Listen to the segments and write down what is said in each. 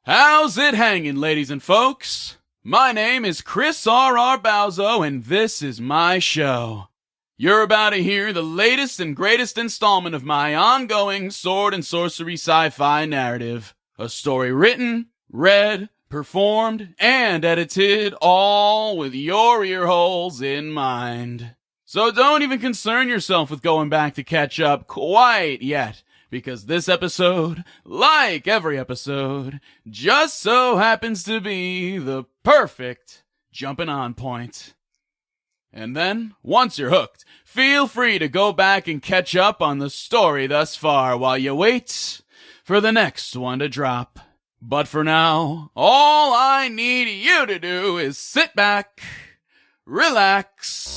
How's it hanging, ladies and folks? My name is Chris R.R. Bauzo, and this is my show. You're about to hear the latest and greatest installment of my ongoing sword and sorcery sci-fi narrative. A story written, read, performed, and edited, all with your ear holes in mind. So don't even concern yourself with going back to catch up quite yet, because this episode, like every episode, just so happens to be the perfect jumping on point. And then, once you're hooked, feel free to go back and catch up on the story thus far while you wait for the next one to drop. But for now, all I need you to do is sit back, relax,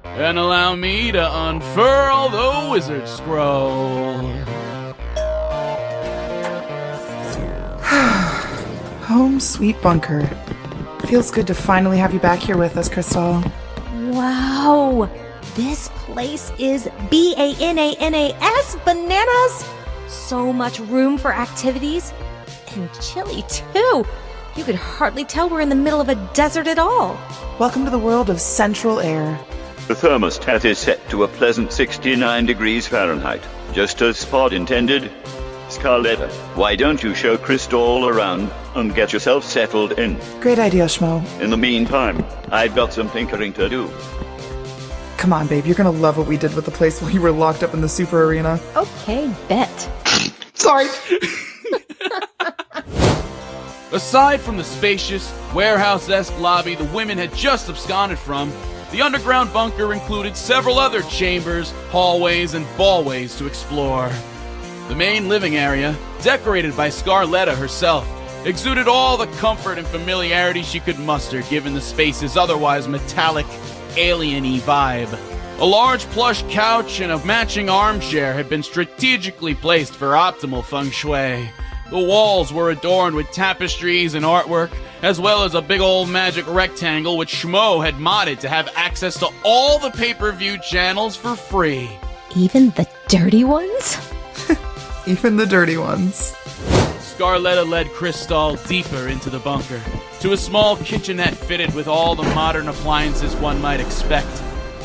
and allow me to unfurl the wizard scroll. Home sweet bunker. Feels good to finally have you back here with us, Krystall. Wow, this place is bananas, bananas. So much room for activities, and chilly too. You could hardly tell we're in the middle of a desert at all. Welcome to the world of central air. The thermostat is set to a pleasant 69 degrees Fahrenheit, just as Spot intended. Scarletta, why don't you show Krystall around and get yourself settled in? Great idea, Schmo. In the meantime, I've got some tinkering to do. Come on, babe, you're gonna love what we did with the place while you were locked up in the super arena. Okay, bet. Sorry. Aside from the spacious, warehouse-esque lobby the women had just absconded from, the underground bunker included several other chambers, hallways, and ballways to explore. The main living area, decorated by Scarletta herself, exuded all the comfort and familiarity she could muster given the space's otherwise metallic, alien-y vibe. A large plush couch and a matching armchair had been strategically placed for optimal feng shui. The walls were adorned with tapestries and artwork, as well as a big old magic rectangle which Schmo had modded to have access to all the pay-per-view channels for free. Even the dirty ones? Even the dirty ones. Scarletta led Krystall deeper into the bunker, to a small kitchenette fitted with all the modern appliances one might expect.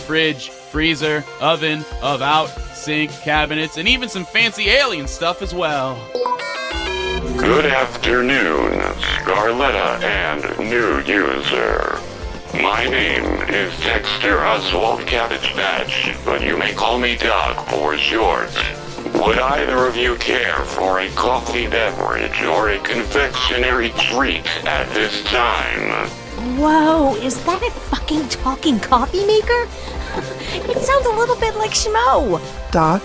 Fridge, freezer, oven, of-out, sink, cabinets, and even some fancy alien stuff as well. Good afternoon, Scarletta and new user. My name is Dexter Oswald Cabbage Patch, but you may call me Doc for short. Would either of you care for a coffee beverage or a confectionery treat at this time? Whoa, is that a fucking talking coffee maker? It sounds a little bit like Schmo. Doc,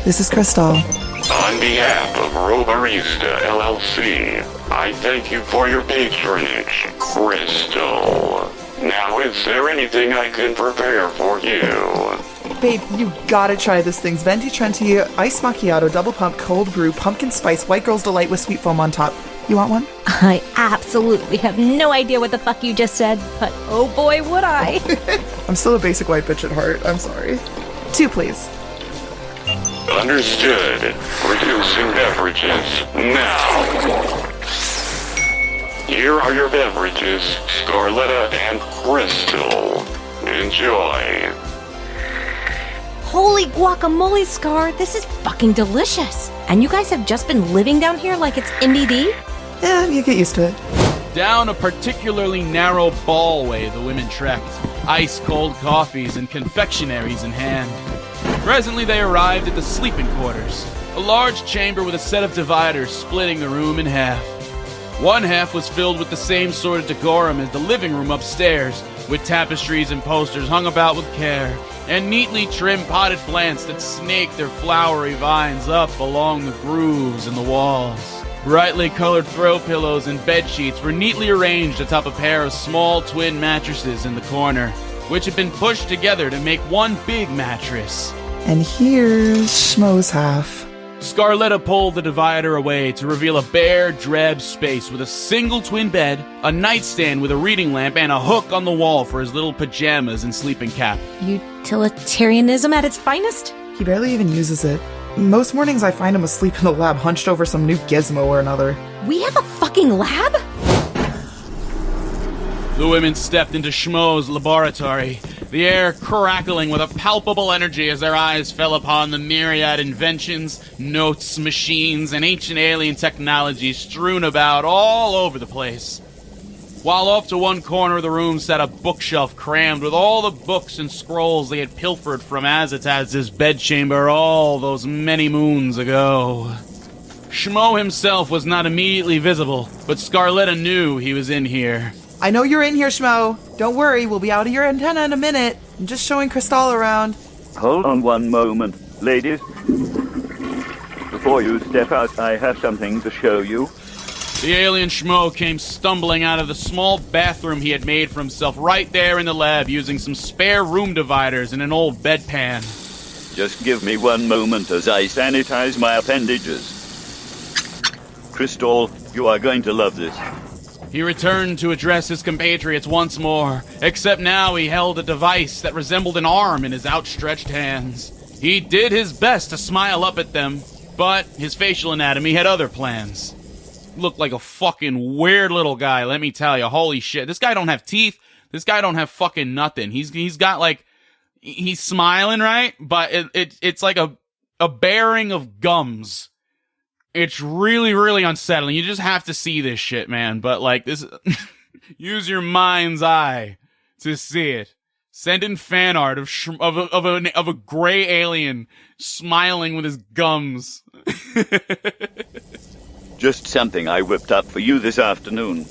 this is Krystall. On behalf of Robarista LLC, I thank you for your patronage, Krystall. Now, is there anything I can prepare for you? Babe, you gotta try this thing's Venti Trenti Ice Macchiato Double Pump Cold Brew Pumpkin Spice White Girl's Delight with sweet foam on top. You want one? I absolutely have no idea what the fuck you just said, but oh boy would I. I'm still a basic white bitch at heart. I'm sorry. 2, please. Understood. Producing beverages now. Here are your beverages, Scarletta and Krystall. Enjoy. Holy guacamole, Scar, this is fucking delicious. And you guys have just been living down here like it's MBD? Yeah, you get used to it. Down a particularly narrow ballway the women trekked, ice-cold coffees and confectionaries in hand. Presently they arrived at the sleeping quarters, a large chamber with a set of dividers splitting the room in half. One half was filled with the same sort of decorum as the living room upstairs, with tapestries and posters hung about with care, and neatly trimmed potted plants that snaked their flowery vines up along the grooves in the walls. Brightly colored throw pillows and bed sheets were neatly arranged atop a pair of small twin mattresses in the corner, which had been pushed together to make one big mattress. And here's Schmo's half. Scarletta pulled the divider away to reveal a bare, drab space with a single twin bed, a nightstand with a reading lamp, and a hook on the wall for his little pajamas and sleeping cap. Utilitarianism at its finest? He barely even uses it. Most mornings I find him asleep in the lab hunched over some new gizmo or another. We have a fucking lab? The women stepped into Schmo's laboratory, the air crackling with a palpable energy as their eyes fell upon the myriad inventions, notes, machines, and ancient alien technology strewn about all over the place. While off to one corner of the room sat a bookshelf crammed with all the books and scrolls they had pilfered from Azataz's bedchamber all those many moons ago. Schmo himself was not immediately visible, but Scarletta knew he was in here. I know you're in here, Schmo. Don't worry, we'll be out of your antenna in a minute. I'm just showing Krystall around. Hold on one moment, ladies. Before you step out, I have something to show you. The alien Schmo came stumbling out of the small bathroom he had made for himself right there in the lab using some spare room dividers and an old bedpan. Just give me one moment as I sanitize my appendages. Krystall, you are going to love this. He returned to address his compatriots once more, except now he held a device that resembled an arm in his outstretched hands. He did his best to smile up at them, but his facial anatomy had other plans. Looked like a fucking weird little guy, let me tell you. Holy shit. This guy don't have teeth. This guy don't have fucking nothing. He's got like, he's smiling, right? But it's like a bearing of gums. It's really, really unsettling. You just have to see this shit, man. But like this, use your mind's eye to see it. Send in fan art of a gray alien smiling with his gums. Just something I whipped up for you this afternoon.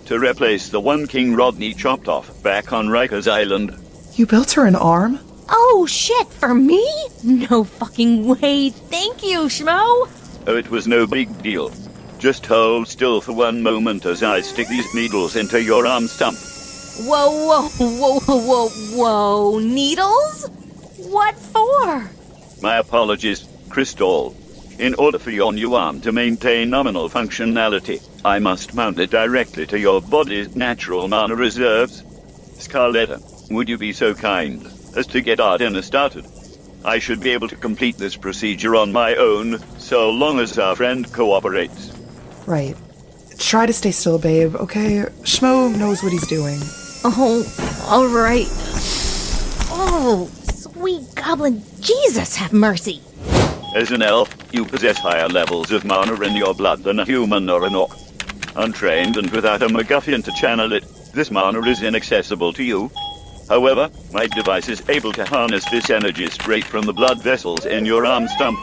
To replace the one King Rodney chopped off back on Rikers Island. You built her an arm? Oh shit, for me? No fucking way. Thank you, Schmo. Oh, it was no big deal. Just hold still for one moment as I stick these needles into your arm stump. Whoa. Needles? What for? My apologies, Krystall. In order for your new arm to maintain nominal functionality, I must mount it directly to your body's natural mana reserves. Scarletta, would you be so kind as to get our dinner started? I should be able to complete this procedure on my own, so long as our friend cooperates. Right. Try to stay still, babe, okay? Schmo knows what he's doing. Oh, all right. Oh, sweet goblin, Jesus have mercy. As an elf, you possess higher levels of mana in your blood than a human or an orc. Untrained and without a MacGuffin to channel it, this mana is inaccessible to you. However, my device is able to harness this energy straight from the blood vessels in your arm stump.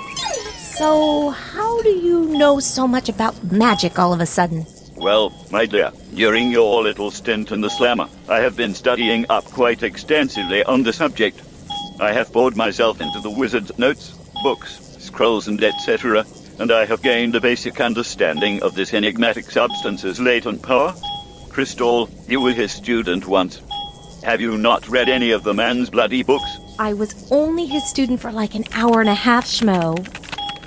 So, how do you know so much about magic all of a sudden? Well, my dear, during your little stint in the Slammer, I have been studying up quite extensively on the subject. I have poured myself into the wizard's notes, books, scrolls and etc., and I have gained a basic understanding of this enigmatic substance's latent power. Krystall, you were his student once. Have you not read any of the man's bloody books? I was only his student for like an hour and a half, Schmo.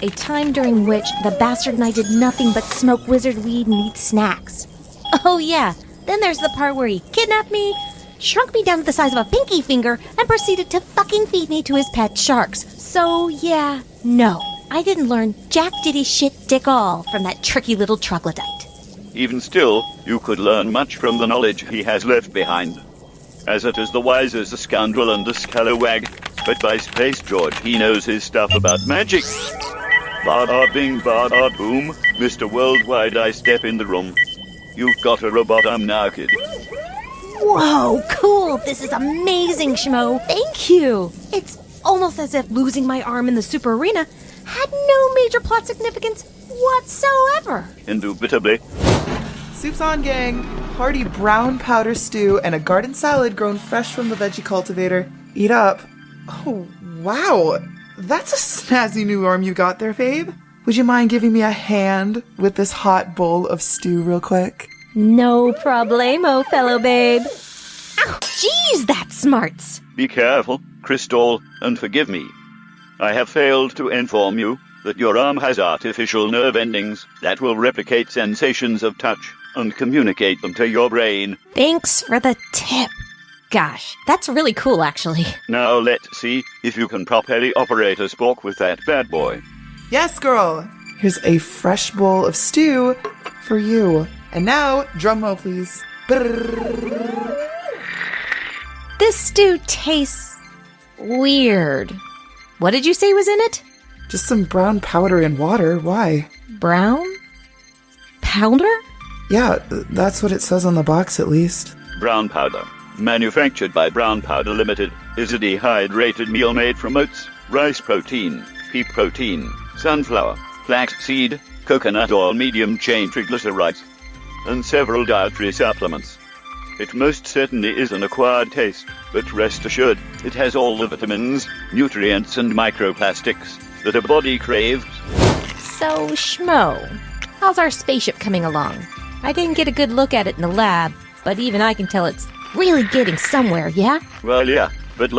A time during which the bastard and I did nothing but smoke wizard weed and eat snacks. Oh yeah, then there's the part where he kidnapped me, shrunk me down to the size of a pinky finger, and proceeded to fucking feed me to his pet sharks. So yeah, no, I didn't learn jack diddy shit dick all from that tricky little troglodyte. Even still, you could learn much from the knowledge he has left behind. Azataz the Wize is a scoundrel and a scallywag, but by Space George, he knows his stuff about magic. Bada bing, bada boom, Mr. Worldwide, I step in the room. You've got a robot arm now, kid. Whoa, cool, this is amazing, Schmo, thank you. It's almost as if losing my arm in the super arena had no major plot significance whatsoever. Indubitably. Soup's on, gang. Hearty brown powder stew and a garden salad grown fresh from the veggie cultivator. Eat up. Oh, wow. That's a snazzy new arm you got there, babe. Would you mind giving me a hand with this hot bowl of stew real quick? No problemo, fellow babe. Ow, jeez, that's smarts. Be careful, Krystall, and forgive me. I have failed to inform you that your arm has artificial nerve endings that will replicate sensations of touch and communicate them to your brain. Thanks for the tip. gosh, that's really cool, actually. Now let's see if you can properly operate a spork with that bad boy. Yes, girl. Here's a fresh bowl of stew for you. And now, drum roll, please. Brrr. This stew tastes weird. What did you say was in it? Just some brown powder and water. Why? Brown? Powder? Yeah, that's what it says on the box, at least. Brown powder. Manufactured by Brown Powder Limited, is a dehydrated meal made from oats, rice protein, pea protein, sunflower, flaxseed, coconut oil, medium-chain triglycerides, and several dietary supplements. It most certainly is an acquired taste, but rest assured, it has all the vitamins, nutrients, and microplastics that a body craves. So, Schmo, how's our spaceship coming along? I didn't get a good look at it in the lab, but even I can tell it's really getting somewhere, yeah? Well, yeah, but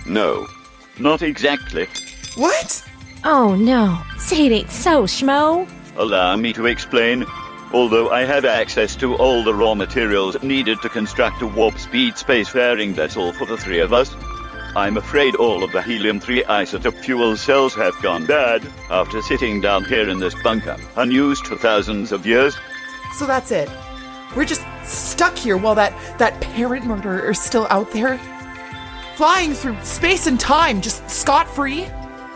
no. Not exactly. What? Oh no, say it ain't so, Schmo. Allow me to explain. Although I have access to all the raw materials needed to construct a warp-speed spacefaring vessel for the three of us, I'm afraid all of the helium-3 isotope fuel cells have gone bad after sitting down here in this bunker, unused for thousands of years. So that's it. We're just stuck here while that parent murderer is still out there? Flying through space and time, just scot-free?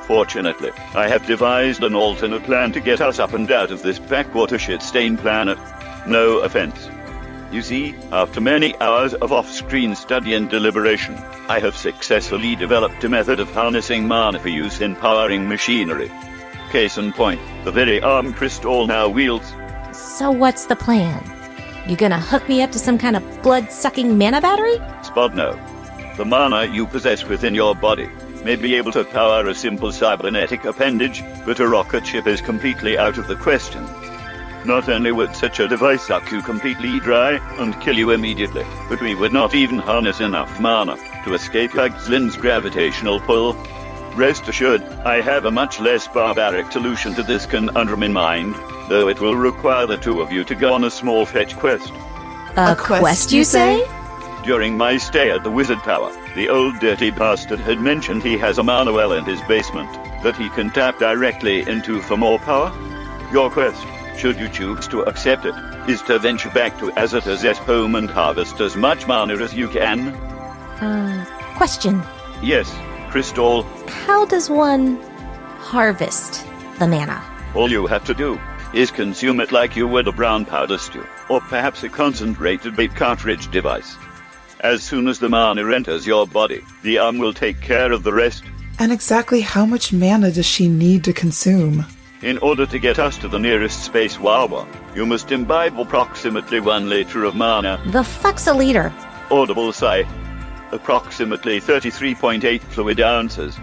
Fortunately, I have devised an alternate plan to get us up and out of this backwater shit-stained planet. No offense. You see, after many hours of off-screen study and deliberation, I have successfully developed a method of harnessing mana for use in powering machinery. Case in point, the very arm Krystall now wields. So what's the plan? You gonna hook me up to some kind of blood-sucking mana battery? Spot no. The mana you possess within your body may be able to power a simple cybernetic appendage, but a rocket ship is completely out of the question. Not only would such a device suck you completely dry and kill you immediately, but we would not even harness enough mana to escape Huxlin's gravitational pull. Rest assured, I have a much less barbaric solution to this conundrum in mind, though it will require the two of you to go on a small fetch quest. A quest, you say? During my stay at the Wizard Tower, the old dirty bastard had mentioned he has a mana well in his basement that he can tap directly into for more power. Your quest, should you choose to accept it, is to venture back to Azataz's home and harvest as much mana as you can. Question. Yes, Krystall. How does one harvest the mana? All you have to do is consume it like you would a brown powder stew, or perhaps a concentrated bait cartridge device. As soon as the mana enters your body, the arm will take care of the rest. And exactly how much mana does she need to consume? In order to get us to the nearest space wawa, you must imbibe approximately 1 liter of mana. The fuck's a liter? Audible sigh. Approximately 33.8 fluid ounces.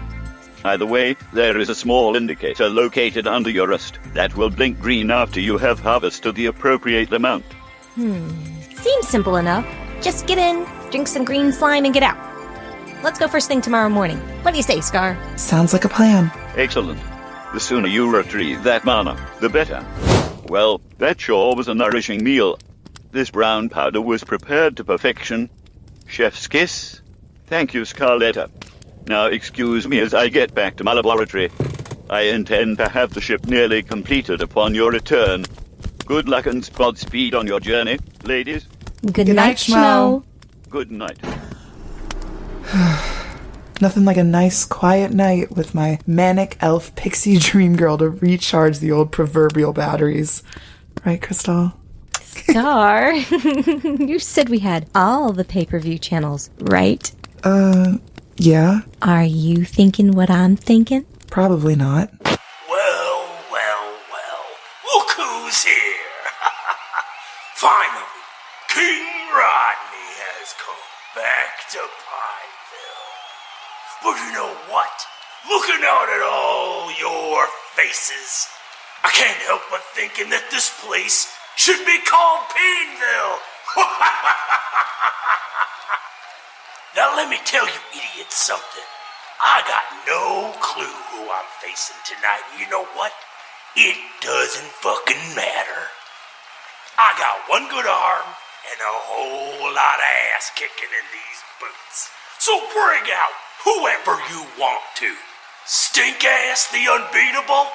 Either way, there is a small indicator located under your wrist that will blink green after you have harvested the appropriate amount. Seems simple enough. Just get in, drink some green slime, and get out. Let's go first thing tomorrow morning. What do you say, Scar? Sounds like a plan. Excellent. The sooner you retrieve that mana, the better. Well, that sure was a nourishing meal. This brown powder was prepared to perfection. Chef's kiss. Thank you, Scarletta. Now excuse me as I get back to my laboratory. I intend to have the ship nearly completed upon your return. Good luck and Godspeed on your journey, ladies. Good night, Schmo. Good night. Nothing like a nice, quiet night with my manic elf pixie dream girl to recharge the old proverbial batteries. Right, Krystall? Scar, you said we had all the pay-per-view channels, right? Yeah? Are you thinking what I'm thinking? Probably not. Well, look who's here. Finally, King Rodney has come back to Pineville. But you know what? Looking out at all your faces, I can't help but thinking that this place should be called Pineville. Now let me tell you idiots something. I got no clue who I'm facing tonight. You know what? It doesn't fucking matter. I got one good arm, and a whole lot of ass kicking in these boots. So bring out whoever you want to. Stink-ass the unbeatable?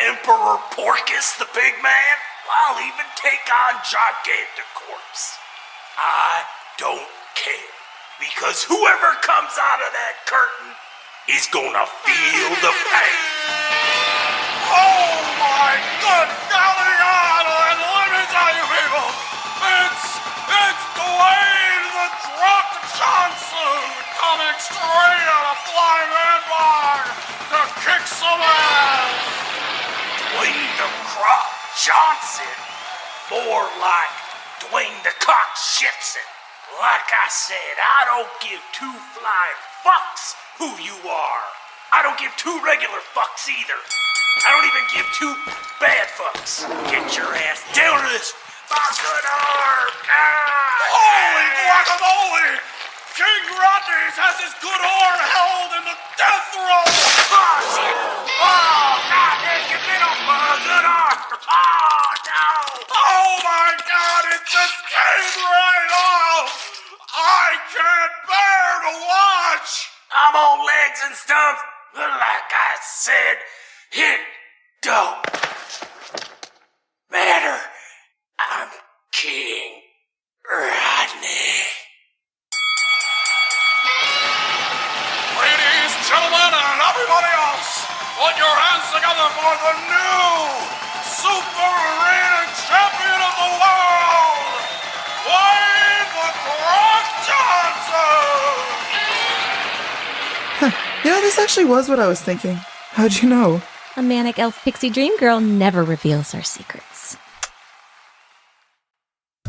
Emperor Porcus the big man? I'll even take on Gigantocorpse. I don't care, because whoever comes out of that curtain is gonna feel the pain. Oh my good golly God, let me tell you people, it's Dwayne the Drop Johnson coming straight out of Flying Man Bar to kick some ass. Dwayne the Croc Johnson? More like Dwayne the Cock Shitson. Like I said, I don't give two flying fucks who you are. I don't give two regular fucks either. I don't even give two bad fucks. Get your ass down to this good arm. Holy guacamole! King Rodney's has his good arm held in the death row. Oh shit! Oh god, you bit off my good arm. Oh no! Oh my god, it just came right off. I can't bear to watch. I'm on legs and stumps, but like I said, it don't matter. I'm King Rodney. Ladies, gentlemen, and everybody else, put your hands together for the new super reigning champion of the world, Dwayne the Croc Johnson! This actually was what I was thinking. How'd you know? A manic elf pixie dream girl never reveals her secrets.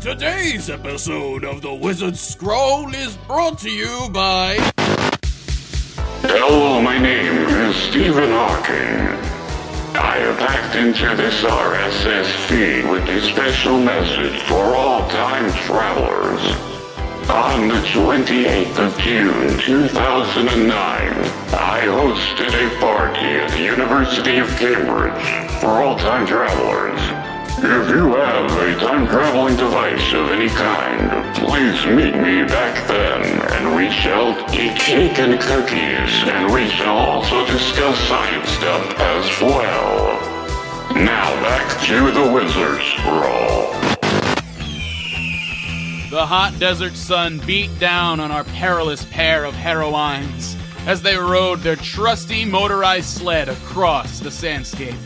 Today's episode of The Wizard's Scroll is brought to you by... Hello, my name is Stephen Hawking. I have hacked into this RSS feed with a special message for all time travelers. On the 28th of June, 2009, I hosted a party at the University of Cambridge for all time travelers. If you have a time-traveling device of any kind, please meet me back then, and we shall eat cake and cookies, and we shall also discuss science stuff as well. Now back to the Wizard's Scroll. The hot desert sun beat down on our perilous pair of heroines as they rode their trusty motorized sled across the sandscape.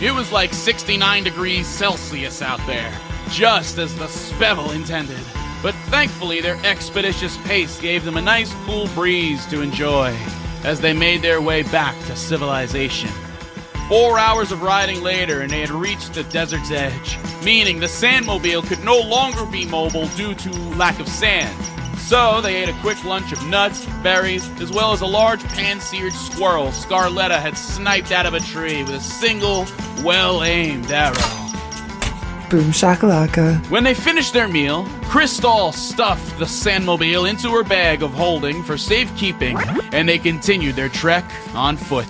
It was like 69 degrees Celsius out there, just as the Spevel intended. But thankfully, their expeditious pace gave them a nice cool breeze to enjoy as they made their way back to civilization. 4 hours of riding later, and they had reached the desert's edge, meaning the sandmobile could no longer be mobile due to lack of sand. So they ate a quick lunch of nuts, berries, as well as a large pan-seared squirrel Scarletta had sniped out of a tree with a single, well-aimed arrow. Boom shakalaka. When they finished their meal, Krystall stuffed the sandmobile into her bag of holding for safekeeping, and they continued their trek on foot.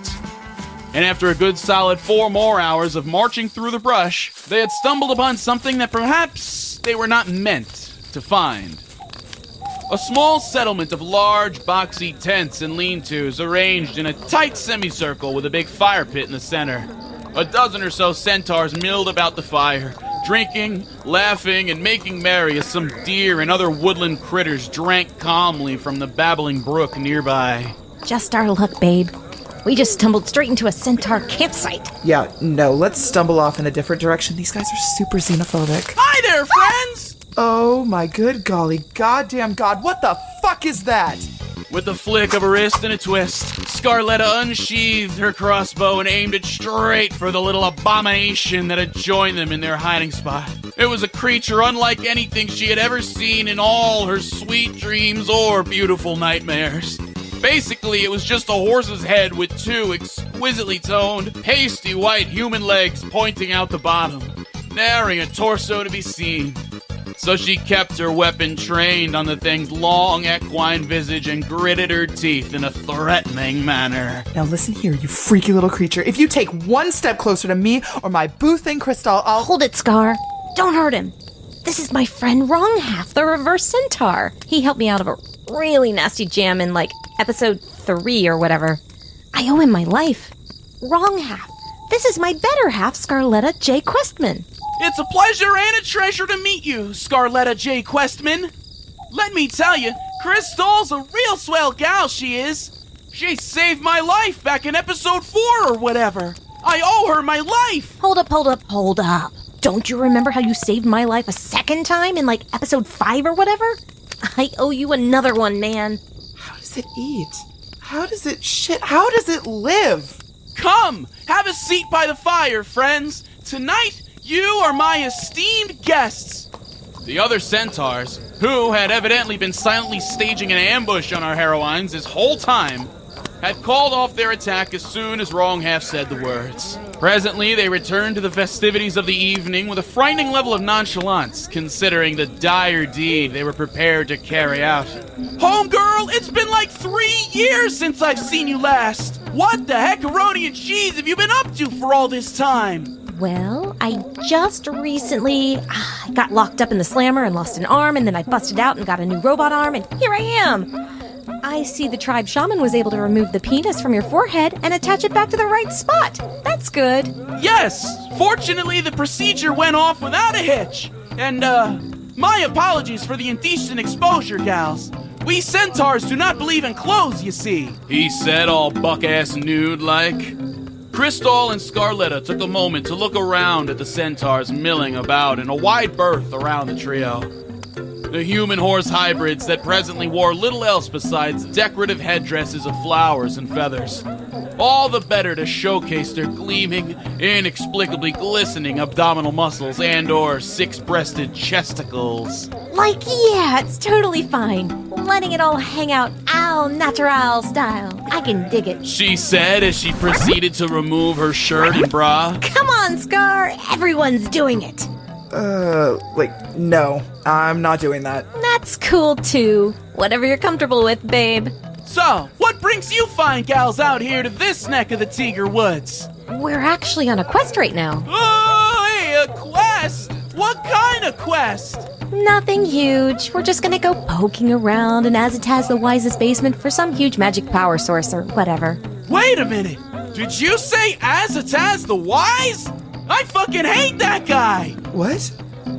And after a good solid 4 more hours of marching through the brush, they had stumbled upon something that perhaps they were not meant to find. A small settlement of large, boxy tents and lean-tos arranged in a tight semicircle with a big fire pit in the center. A dozen or so centaurs milled about the fire, drinking, laughing, and making merry as some deer and other woodland critters drank calmly from the babbling brook nearby. Just our luck, babe. We just stumbled straight into a centaur campsite. Yeah, no, let's stumble off in a different direction. These guys are super xenophobic. Hi there, friends! Oh my good golly, goddamn god, what the fuck is that? With a flick of a wrist and a twist, Scarletta unsheathed her crossbow and aimed it straight for the little abomination that had joined them in their hiding spot. It was a creature unlike anything she had ever seen in all her sweet dreams or beautiful nightmares. Basically, it was just a horse's head with 2 exquisitely toned, pasty white human legs pointing out the bottom, nary a torso to be seen. So she kept her weapon trained on the thing's long equine visage and gritted her teeth in a threatening manner. Now listen here, you freaky little creature. If you take 1 step closer to me or my boo thing Krystall, I'll... Hold it, Scar. Don't hurt him. This is my friend Wrong Half, the reverse centaur. He helped me out of a really nasty jam in, episode 3 or whatever. I owe him my life. Wrong Half, this is my better half, Scarletta J. Questman. It's a pleasure and a treasure to meet you, Scarletta J. Questman. Let me tell you, Krystall's a real swell gal, she is. She saved my life back in episode 4 or whatever. I owe her my life. Hold up. Don't you remember how you saved my life a second time in, episode 5 or whatever? I owe you another one, man. How does it eat? How does it live? Come, have a seat by the fire, friends. Tonight, you are my esteemed guests. The other centaurs, who had evidently been silently staging an ambush on our heroines this whole time, had called off their attack as soon as Wrong Half said the words. Presently, they returned to the festivities of the evening with a frightening level of nonchalance, considering the dire deed they were prepared to carry out. Homegirl, it's been 3 years since I've seen you last. What the heckaroni and cheese have you been up to for all this time? Well, I just recently got locked up in the slammer and lost an arm, and then I busted out and got a new robot arm, and here I am. I see the tribe shaman was able to remove the penis from your forehead and attach it back to the right spot. That's good. Yes! Fortunately, the procedure went off without a hitch. And, my apologies for the indecent exposure, gals. We centaurs do not believe in clothes, you see. He said, all buck-ass nude-like. Krystall and Scarletta took a moment to look around at the centaurs milling about in a wide berth around the trio. The human-horse hybrids that presently wore little else besides decorative headdresses of flowers and feathers. All the better to showcase their gleaming, inexplicably glistening abdominal muscles and/or six-breasted chesticles. Yeah, it's totally fine. Letting it all hang out al natural style. I can dig it. She said as she proceeded to remove her shirt and bra. Come on, Scar. Everyone's doing it. No, I'm not doing that. That's cool, too. Whatever you're comfortable with, babe. So, what brings you fine gals out here to this neck of the Tiger Woods? We're actually on a quest right now. Oh, hey, a quest! What kind of quest? Nothing huge. We're just gonna go poking around in Azataz the Wize's basement for some huge magic power source or whatever. Wait a minute! Did you say Azataz the Wize? I fucking hate that guy! What?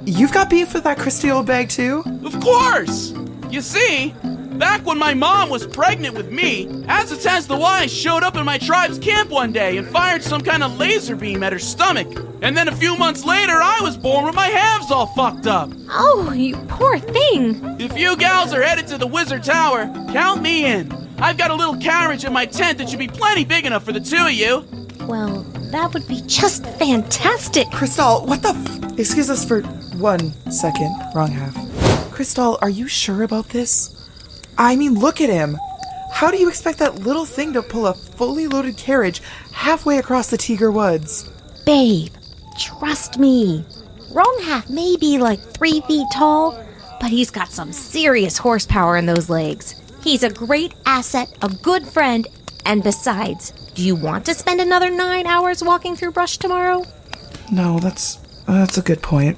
You've got beef with that crusty old bag too? Of course! You see, back when my mom was pregnant with me, Azataz the Wize showed up in my tribe's camp one day and fired some kind of laser beam at her stomach. And then a few months later, I was born with my halves all fucked up. Oh, you poor thing. If you gals are headed to the Wizard Tower, count me in. I've got a little carriage in my tent that should be plenty big enough for the two of you. Well, that would be just fantastic. Krystall, what the Excuse us for 1 second. Wrong half. Krystall, are you sure about this? I mean, look at him. How do you expect that little thing to pull a fully loaded carriage halfway across the Tiger Woods? Babe, trust me. Wrong half may be 3 feet tall, but he's got some serious horsepower in those legs. He's a great asset, a good friend, and besides, do you want to spend another 9 hours walking through brush tomorrow? No, that's a good point.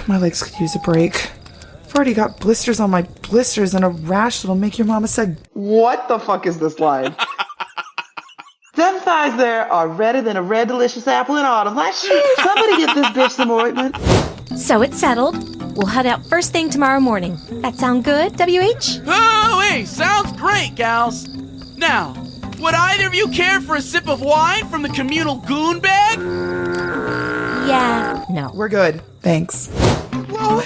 My legs could use a break. I've already got blisters on my blisters and a rash that'll make your mama say, "What the fuck is this line?" Them thighs there are redder than a red delicious apple in autumn. Like, shit, somebody get this bitch some ointment. So it's settled. We'll head out first thing tomorrow morning. That sound good, WH? Oh, hey, sounds great, gals. Now, would either of you care for a sip of wine from the communal goon bag? Yeah, no. We're good. Thanks. Whoa!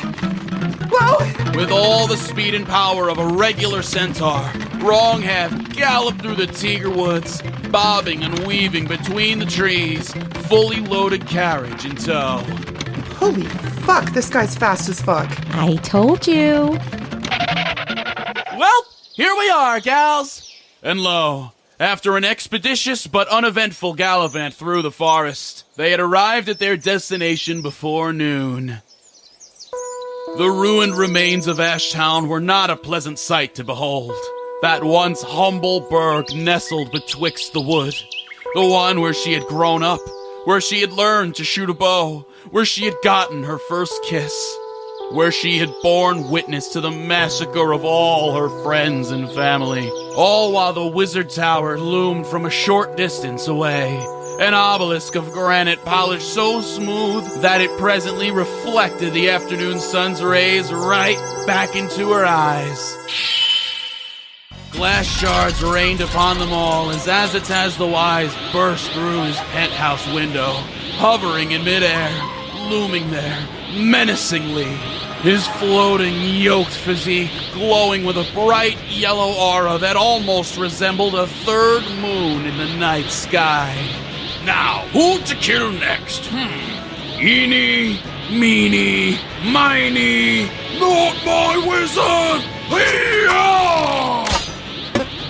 Whoa! With all the speed and power of a regular centaur, Wrong half galloped through the Tiger Woods, bobbing and weaving between the trees, fully loaded carriage in tow. Holy fuck, this guy's fast as fuck. I told you. Well, here we are, gals. And lo, after an expeditious but uneventful gallivant through the forest, they had arrived at their destination before noon. The ruined remains of Ashtown were not a pleasant sight to behold. That once humble burg nestled betwixt the wood, the one where she had grown up, where she had learned to shoot a bow, where she had gotten her first kiss. where she had borne witness to the massacre of all her friends and family, all while the wizard tower loomed from a short distance away. An obelisk of granite polished so smooth that it presently reflected the afternoon sun's rays right back into her eyes. Glass shards rained upon them all as Azataz the Wize burst through his penthouse window, hovering in midair, looming there, menacingly. His floating, yoked physique glowing with a bright yellow aura that almost resembled a third moon in the night sky. Now, who to kill next? Eeny, meeny, miny, not my wizard! Hee-haw!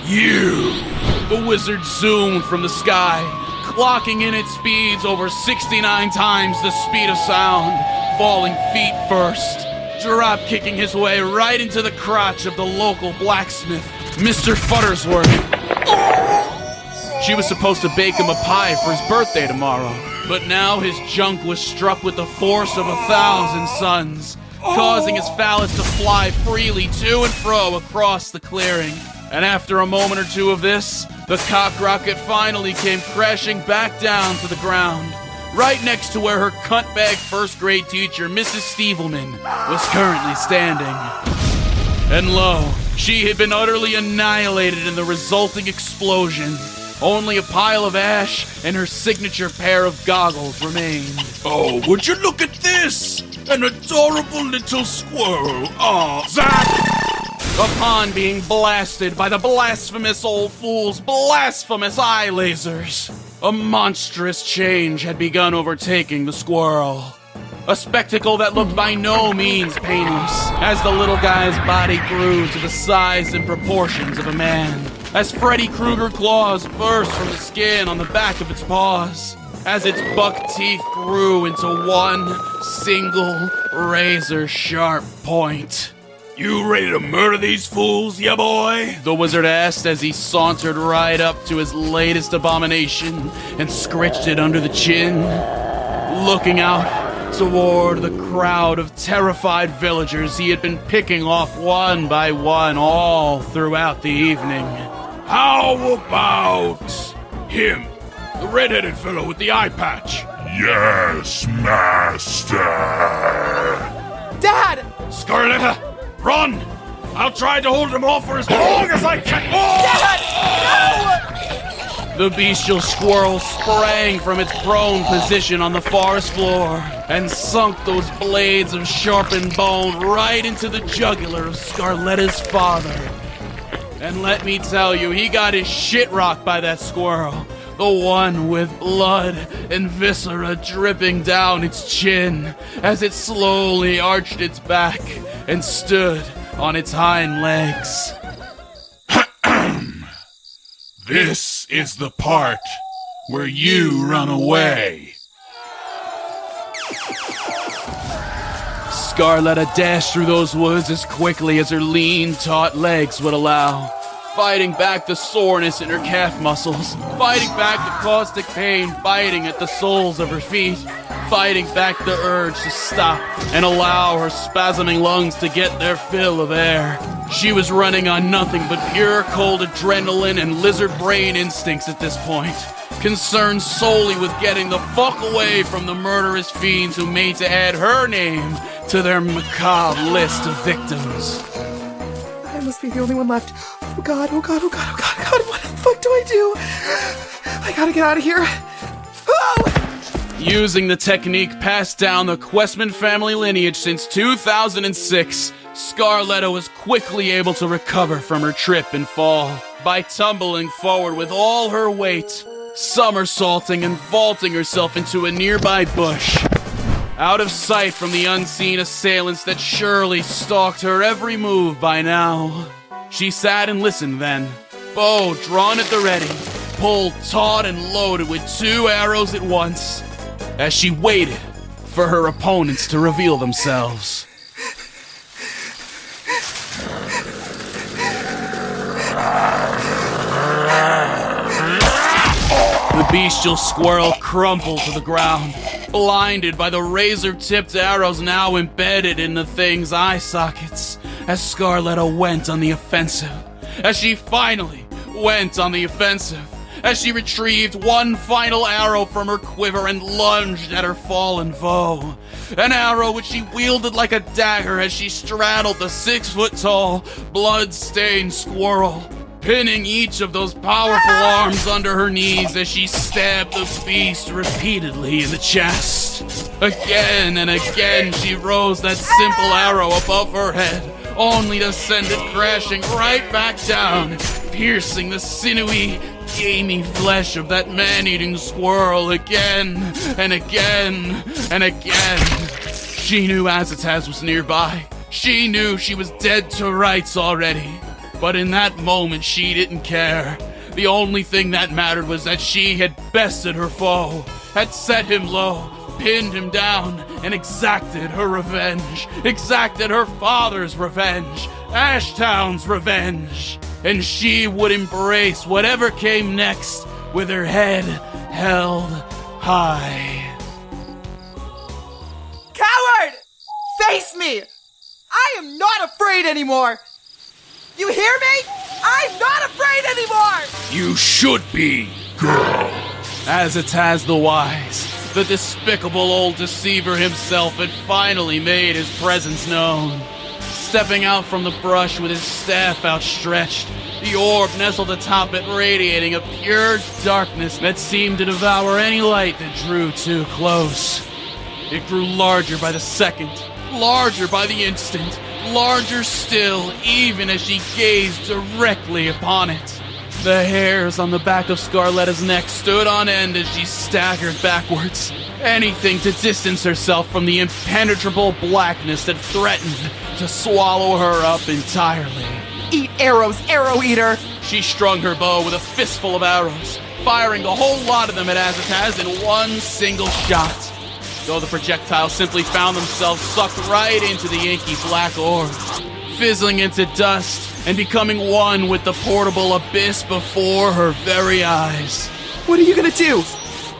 You! The wizard zoomed from the sky, clocking in its speeds over 69 times the speed of sound, falling feet first, drop-kicking his way right into the crotch of the local blacksmith, Mr. Futtersworth. She was supposed to bake him a pie for his birthday tomorrow, but now his junk was struck with the force of 1,000 suns, causing his phallus to fly freely to and fro across the clearing. And after a moment or two of this, the cock rocket finally came crashing back down to the ground, right next to where her cuntbag first-grade teacher, Mrs. Stevelman, was currently standing. And lo, she had been utterly annihilated in the resulting explosion. Only a pile of ash and her signature pair of goggles remained. Oh, would you look at this? An adorable little squirrel. Oh, Zach! Upon being blasted by the blasphemous old fool's blasphemous eye lasers, a monstrous change had begun overtaking the squirrel. A spectacle that looked by no means painless, as the little guy's body grew to the size and proportions of a man, as Freddy Krueger claws burst from the skin on the back of its paws, as its buck teeth grew into one single razor-sharp point. You ready to murder these fools, ya boy? The wizard asked as he sauntered right up to his latest abomination and scritched it under the chin, looking out toward the crowd of terrified villagers he had been picking off one by one all throughout the evening. How about him? The red-headed fellow with the eye patch. Yes, master. Dad! Scarletta, run! I'll try to hold him off for as long as I can. The bestial squirrel sprang from its prone position on the forest floor and sunk those blades of sharpened bone right into the jugular of Scarletta's father. And let me tell you, he got his shit rocked by that squirrel. The one with blood and viscera dripping down its chin as it slowly arched its back and stood on its hind legs. This is the part where you run away. Scarletta dashed through those woods as quickly as her lean, taut legs would allow, fighting back the soreness in her calf muscles, fighting back the caustic pain biting at the soles of her feet, fighting back the urge to stop and allow her spasming lungs to get their fill of air. She was running on nothing but pure cold adrenaline and lizard brain instincts at this point, concerned solely with getting the fuck away from the murderous fiends who made to add her name to their macabre list of victims. I must be the only one left. Oh god, oh god, oh god, oh god, oh god, what the fuck do I do? I gotta get out of here. Oh! Using the technique passed down the Questman family lineage since 2006, Scarletta was quickly able to recover from her trip and fall by tumbling forward with all her weight, somersaulting and vaulting herself into a nearby bush, out of sight from the unseen assailants that surely stalked her every move by now. She sat and listened then, bow drawn at the ready, pulled taut and loaded with 2 arrows at once, as she waited for her opponents to reveal themselves. The bestial squirrel crumpled to the ground, blinded by the razor-tipped arrows now embedded in the thing's eye sockets, as Scarletta went on the offensive, as she finally went on the offensive, as she retrieved one final arrow from her quiver and lunged at her fallen foe. An arrow which she wielded like a dagger as she straddled the 6-foot-tall, blood-stained squirrel, pinning each of those powerful arms under her knees as she stabbed the beast repeatedly in the chest. Again and again she rose that simple arrow above her head, only to send it crashing right back down, piercing the sinewy, gamey flesh of that man-eating squirrel again and again and again. She knew Azataz was nearby. She knew she was dead to rights already. But in that moment, she didn't care. The only thing that mattered was that she had bested her foe, had set him low, pinned him down, and exacted her revenge. Exacted her father's revenge. Ashtown's revenge. And she would embrace whatever came next with her head held high. Coward! Face me! I am not afraid anymore! You hear me? I'm not afraid anymore! You should be, girl. Azataz the Wize, the despicable old deceiver himself, had finally made his presence known. Stepping out from the brush with his staff outstretched, the orb nestled atop it, radiating a pure darkness that seemed to devour any light that drew too close. It grew larger by the second, larger by the instant, larger still, even as she gazed directly upon it. The hairs on the back of Scarletta's neck stood on end as she staggered backwards, anything to distance herself from the impenetrable blackness that threatened to swallow her up entirely. Eat arrows, arrow eater! She strung her bow with a fistful of arrows, firing a whole lot of them at Azataz in one single shot, though the projectiles simply found themselves sucked right into the inky black orb, fizzling into dust and becoming one with the portable abyss before her very eyes. What are you gonna do?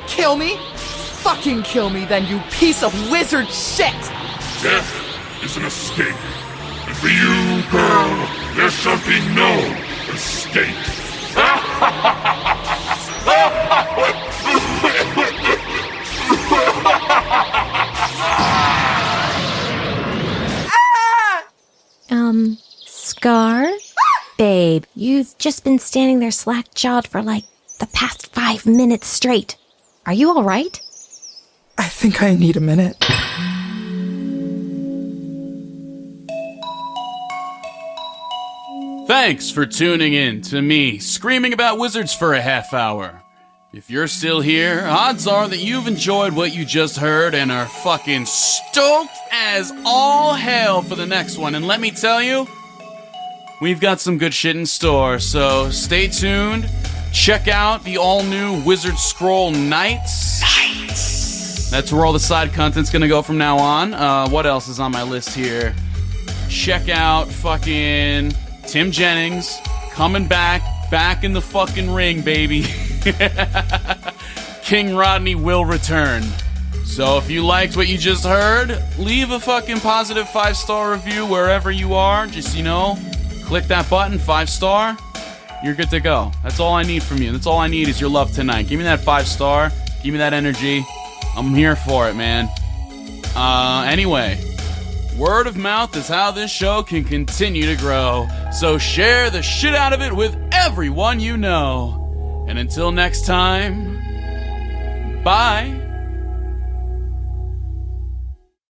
Kill me? Fucking kill me then, you piece of wizard shit! Death is an escape. And for you, girl, there shall be no escape. Scar? Babe, you've just been standing there slack-jawed for like the past 5 minutes straight. Are you all right? I think I need a minute. Thanks for tuning in to me screaming about wizards for a half hour. If you're still here, odds are that you've enjoyed what you just heard and are fucking stoked as all hell for the next one. And let me tell you, we've got some good shit in store, so stay tuned. Check out the all-new Wizard Scroll Nights. That's where all the side content's gonna go from now on. What else is on my list here? Check out fucking Tim Jennings coming back in the fucking ring, baby. King Rodney will return. So if you liked what you just heard, leave a fucking positive 5-star review wherever you are. Just, click that button, 5-star. You're good to go. That's all I need from you. That's all I need is your love tonight. Give me that 5-star. Give me that energy. I'm here for it, man. Anyway, word of mouth is how this show can continue to grow. So share the shit out of it with everyone you know. And until next time, bye.